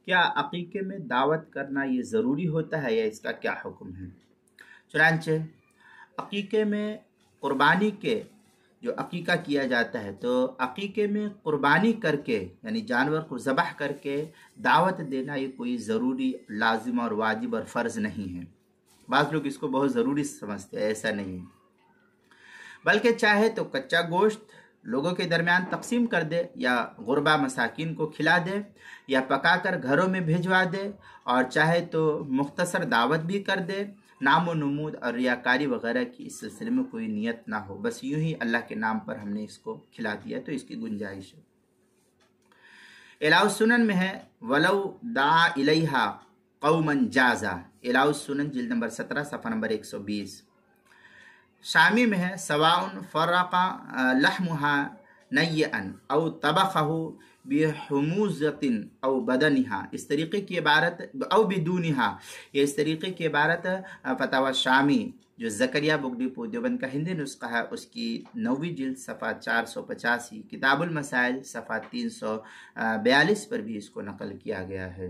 کیا عقیقے میں دعوت کرنا یہ ضروری ہوتا ہے یا اس کا کیا حکم ہے؟ چنانچہ عقیقے میں قربانی کے جو عقیقہ کیا جاتا ہے تو عقیقے میں قربانی کر کے یعنی جانور کو ذبح کر کے دعوت دینا یہ کوئی ضروری لازم اور واجب اور فرض نہیں ہے۔ بعض لوگ اس کو بہت ضروری سمجھتے ہیں، ایسا نہیں ہے، بلکہ چاہے تو کچا گوشت لوگوں کے درمیان تقسیم کر دے یا غربا مساکین کو کھلا دے یا پکا کر گھروں میں بھیجوا دے، اور چاہے تو مختصر دعوت بھی کر دے، نام و نمود اور ریاکاری وغیرہ کی اس سلسلے میں کوئی نیت نہ ہو، بس یوں ہی اللہ کے نام پر ہم نے اس کو کھلا دیا، تو اس کی گنجائش ہے۔ اعلاء السنن میں ہے وَلَوْ دَعَا إِلَيْهَا قَوْمًا جَازَ، اعلاء السنن جلد نمبر 17 صفحہ نمبر 120۔ شامی میں ہے سواء فرق لحمها نیئا او طبخه بحموزت او بدنها، اس طریقے کی عبارت او بدونها، یہ اس طریقے کی عبارت فتاوی شامی جو زکریا بگٹی پور دیوبند کا ہندی نسخہ ہے اس کی 9ویں جلد صفحہ 485، کتاب المسائل صفحہ 342 پر بھی اس کو نقل کیا گیا ہے۔